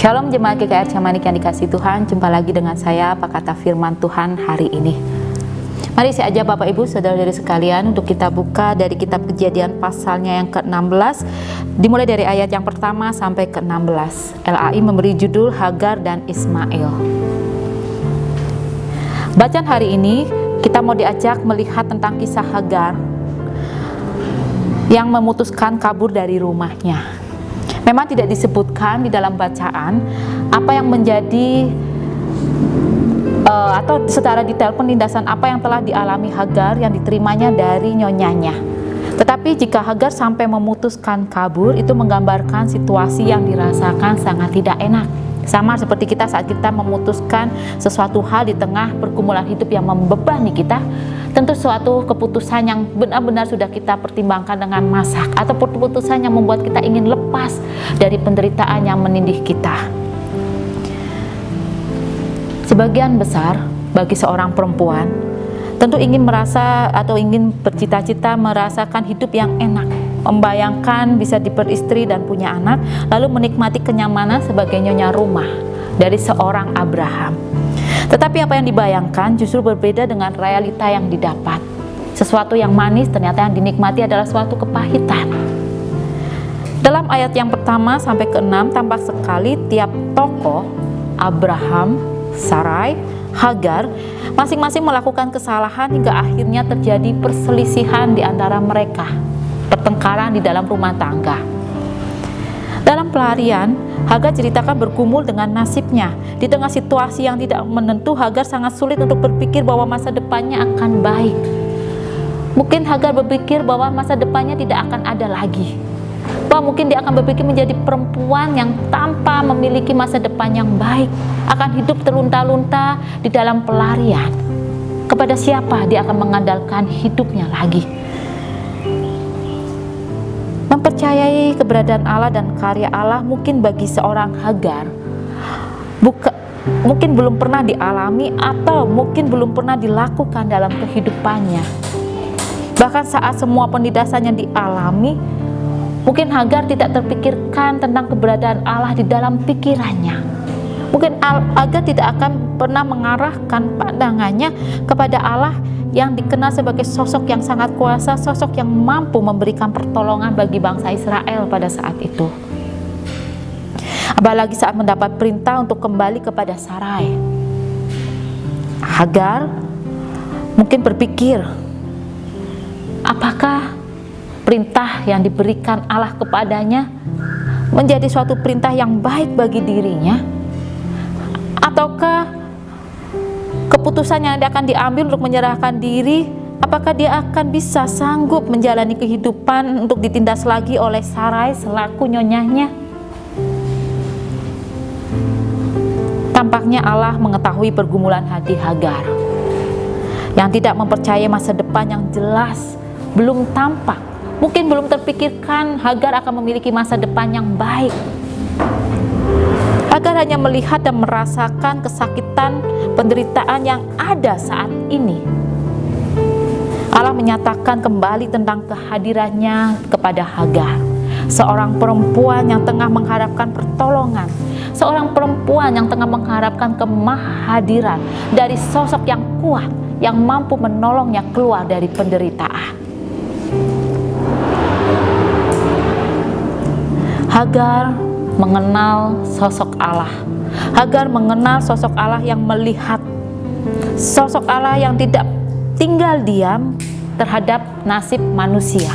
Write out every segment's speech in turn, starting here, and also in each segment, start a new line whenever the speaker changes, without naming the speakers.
Shalom jemaat GKR Camanik yang dikasihi Tuhan. Jumpa lagi dengan saya, apa kata firman Tuhan hari ini. Mari saya ajak Bapak Ibu Saudara-saudari sekalian untuk kita buka dari kitab Kejadian pasalnya yang ke-16, dimulai dari ayat yang pertama sampai ke-16. LAI memberi judul Hagar dan Ismail. Bacaan hari ini kita mau diajak melihat tentang kisah Hagar yang memutuskan kabur dari rumahnya. Memang tidak disebutkan di dalam bacaan apa yang menjadi atau secara detail penindasan apa yang telah dialami Hagar yang diterimanya dari nyonyanya. Tetapi jika Hagar sampai memutuskan kabur, itu menggambarkan situasi yang dirasakan sangat tidak enak. Sama seperti kita saat kita memutuskan sesuatu hal di tengah pergumulan hidup yang membebani kita. Tentu suatu keputusan yang benar-benar sudah kita pertimbangkan dengan masak, atau keputusan yang membuat kita ingin lepas dari penderitaan yang menindih kita. Sebagian besar bagi seorang perempuan tentu ingin merasa atau ingin bercita-cita merasakan hidup yang enak, membayangkan bisa beristri dan punya anak, lalu menikmati kenyamanan sebagai nyonya rumah dari seorang Abraham. Tetapi apa yang dibayangkan justru berbeda dengan realita yang didapat. Sesuatu yang manis ternyata yang dinikmati adalah suatu kepahitan. Dalam ayat yang pertama sampai ke-6 tampak sekali tiap tokoh, Abraham, Sarai, Hagar, masing-masing melakukan kesalahan hingga akhirnya terjadi perselisihan di antara mereka, pertengkaran di dalam rumah tangga. Dalam pelarian, Hagar ceritakan bergumul dengan nasibnya. Di tengah situasi yang tidak menentu, Hagar sangat sulit untuk berpikir bahwa masa depannya akan baik. Mungkin Hagar berpikir bahwa masa depannya tidak akan ada lagi. Bahwa mungkin dia akan berpikir menjadi perempuan yang tanpa memiliki masa depan yang baik, akan hidup terlunta-lunta di dalam pelarian. Kepada siapa dia akan mengandalkan hidupnya lagi? Mempercayai keberadaan Allah dan karya Allah mungkin bagi seorang Hagar mungkin belum pernah dialami atau mungkin belum pernah dilakukan dalam kehidupannya. Bahkan saat semua penindasan yang dialami, mungkin Hagar tidak terpikirkan tentang keberadaan Allah di dalam pikirannya. Mungkin Hagar tidak akan pernah mengarahkan pandangannya kepada Allah yang dikenal sebagai sosok yang sangat kuasa, sosok yang mampu memberikan pertolongan bagi bangsa Israel pada saat itu. Apalagi saat mendapat perintah untuk kembali kepada Sarai. Hagar mungkin berpikir, apakah perintah yang diberikan Allah kepadanya menjadi suatu perintah yang baik bagi dirinya? Ataukah keputusan yang akan diambil untuk menyerahkan diri, apakah dia akan bisa sanggup menjalani kehidupan untuk ditindas lagi oleh Sarai selaku nyonyanya? Tampaknya Allah mengetahui pergumulan hati Hagar yang tidak mempercayai masa depan yang jelas, belum tampak. Mungkin belum terpikirkan Hagar akan memiliki masa depan yang baik. Hagar hanya melihat dan merasakan kesakitan, penderitaan yang ada saat ini. Allah menyatakan kembali tentang kehadirannya kepada Hagar, seorang perempuan yang tengah mengharapkan pertolongan, seorang perempuan yang tengah mengharapkan kemahadiran dari sosok yang kuat, yang mampu menolongnya keluar dari penderitaan. Hagar mengenal sosok Allah. Hagar mengenal sosok Allah yang melihat, sosok Allah yang tidak tinggal diam terhadap nasib manusia,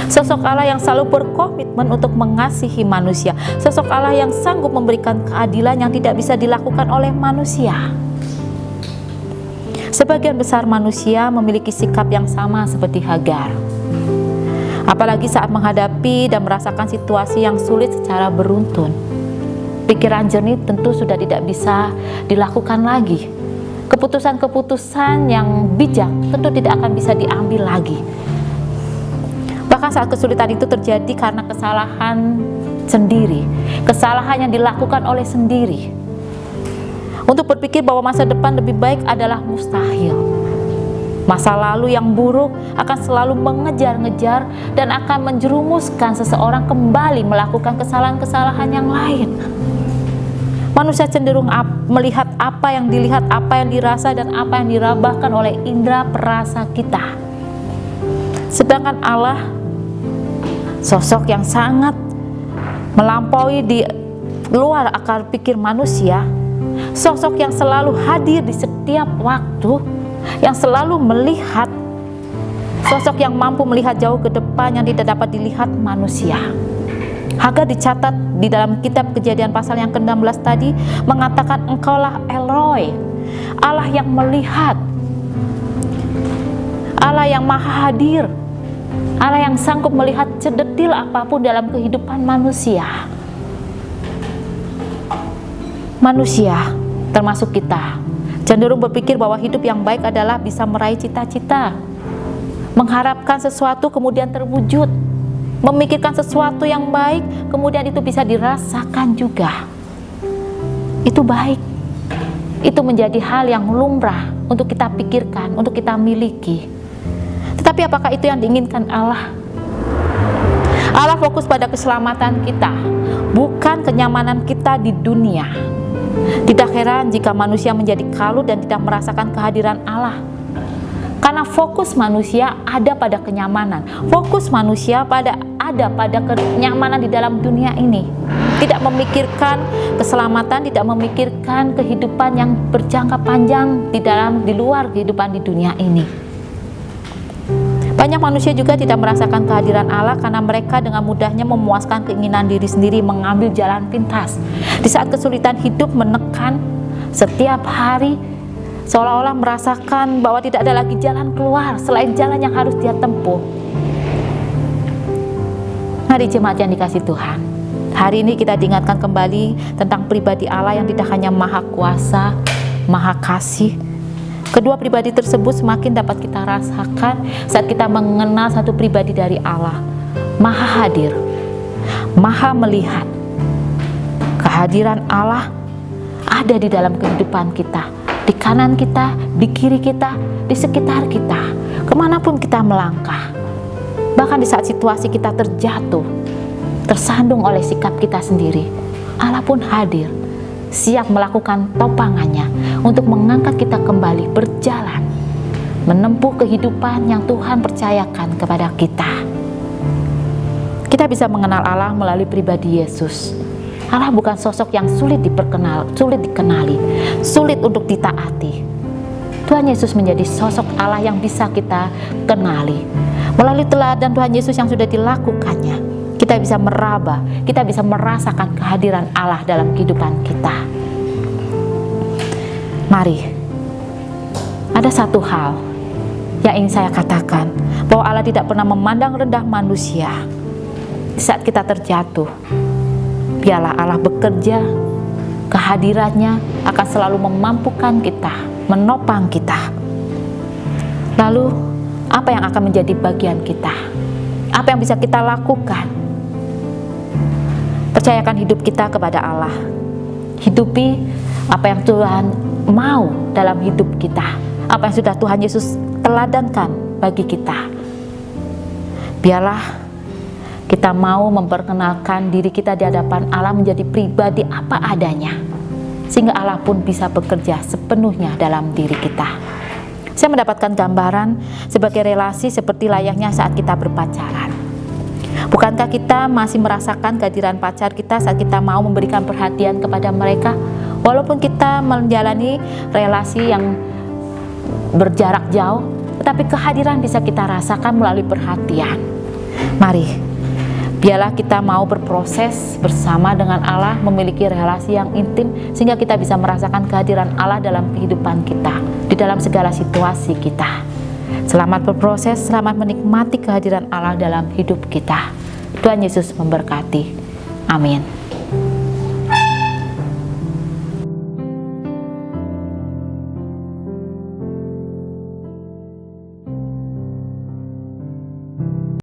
sosok Allah yang selalu berkomitmen untuk mengasihi manusia, sosok Allah yang sanggup memberikan keadilan yang tidak bisa dilakukan oleh manusia. Sebagian besar manusia memiliki sikap yang sama seperti Hagar, apalagi saat menghadapi dan merasakan situasi yang sulit secara beruntun. Pikiran jernih tentu sudah tidak bisa dilakukan lagi. Keputusan-keputusan yang bijak tentu tidak akan bisa diambil lagi. Bahkan saat kesulitan itu terjadi karena kesalahan sendiri, kesalahan yang dilakukan oleh sendiri. Untuk berpikir bahwa masa depan lebih baik adalah mustahil. Masa lalu yang buruk akan selalu mengejar-ngejar dan akan menjerumuskan seseorang kembali melakukan kesalahan-kesalahan yang lain. Manusia cenderung melihat apa yang dilihat, apa yang dirasa, dan apa yang dirabahkan oleh indera perasa kita. Sedangkan Allah, sosok yang sangat melampaui di luar akal pikir manusia, sosok yang selalu hadir di setiap waktu, yang selalu melihat, sosok yang mampu melihat jauh ke depan yang tidak dapat dilihat manusia. Hagar dicatat di dalam kitab Kejadian pasal yang ke-16 tadi mengatakan, engkaulah Elroy, Allah yang melihat, Allah yang maha hadir, Allah yang sanggup melihat sedetil apapun dalam kehidupan manusia. Manusia, termasuk kita, cenderung berpikir bahwa hidup yang baik adalah bisa meraih cita-cita, mengharapkan sesuatu kemudian terwujud, memikirkan sesuatu yang baik kemudian itu bisa dirasakan juga. Itu baik, itu menjadi hal yang lumrah untuk kita pikirkan, untuk kita miliki. Tetapi apakah itu yang diinginkan Allah? Allah fokus pada keselamatan kita, bukan kenyamanan kita di dunia. Tidak heran jika manusia menjadi kalut dan tidak merasakan kehadiran Allah, karena fokus manusia ada pada kenyamanan, fokus manusia ada pada kenyamanan di dalam dunia ini, tidak memikirkan keselamatan, tidak memikirkan kehidupan yang berjangka panjang di luar kehidupan di dunia ini. Banyak manusia juga tidak merasakan kehadiran Allah karena mereka dengan mudahnya memuaskan keinginan diri sendiri, mengambil jalan pintas. Di saat kesulitan hidup menekan setiap hari, seolah-olah merasakan bahwa tidak ada lagi jalan keluar selain jalan yang harus dia tempuh. Mari jemaat yang dikasihi Tuhan, hari ini kita diingatkan kembali tentang pribadi Allah yang tidak hanya maha kuasa, maha kasih. Kedua pribadi tersebut semakin dapat kita rasakan saat kita mengenal satu pribadi dari Allah, maha hadir, maha melihat. Kehadiran Allah ada di dalam kehidupan kita, di kanan kita, di kiri kita, di sekitar kita, kemanapun kita melangkah. Bahkan di saat situasi kita terjatuh, tersandung oleh sikap kita sendiri, Allah pun hadir, siap melakukan topangannya untuk mengangkat kita kembali berjalan, menempuh kehidupan yang Tuhan percayakan kepada kita. Kita bisa mengenal Allah melalui pribadi Yesus. Allah bukan sosok yang sulit dikenali, sulit untuk ditaati. Tuhan Yesus menjadi sosok Allah yang bisa kita kenali. Melalui teladan Tuhan Yesus yang sudah dilakukannya, kita bisa meraba, kita bisa merasakan kehadiran Allah dalam kehidupan kita. Mari, ada satu hal yang ingin saya katakan, bahwa Allah tidak pernah memandang rendah manusia. Di saat kita terjatuh, biarlah Allah bekerja, kehadirannya akan selalu memampukan kita, menopang kita. Lalu, apa yang akan menjadi bagian kita? Apa yang bisa kita lakukan? Percayakan hidup kita kepada Allah. Hidupi apa yang Tuhan mau dalam hidup kita, apa yang sudah Tuhan Yesus teladankan bagi kita. Biarlah kita mau memperkenalkan diri kita di hadapan Allah menjadi pribadi apa adanya, sehingga Allah pun bisa bekerja sepenuhnya dalam diri kita. Saya mendapatkan gambaran sebagai relasi seperti layaknya saat kita berpacaran. Bukankah kita masih merasakan kehadiran pacar kita saat kita mau memberikan perhatian kepada mereka? Walaupun kita menjalani relasi yang berjarak jauh, tetapi kehadiran bisa kita rasakan melalui perhatian. Mari, biarlah kita mau berproses bersama dengan Allah, memiliki relasi yang intim, sehingga kita bisa merasakan kehadiran Allah dalam kehidupan kita, di dalam segala situasi kita. Selamat berproses, selamat menikmati kehadiran Allah dalam hidup kita. Tuhan Yesus memberkati. Amin.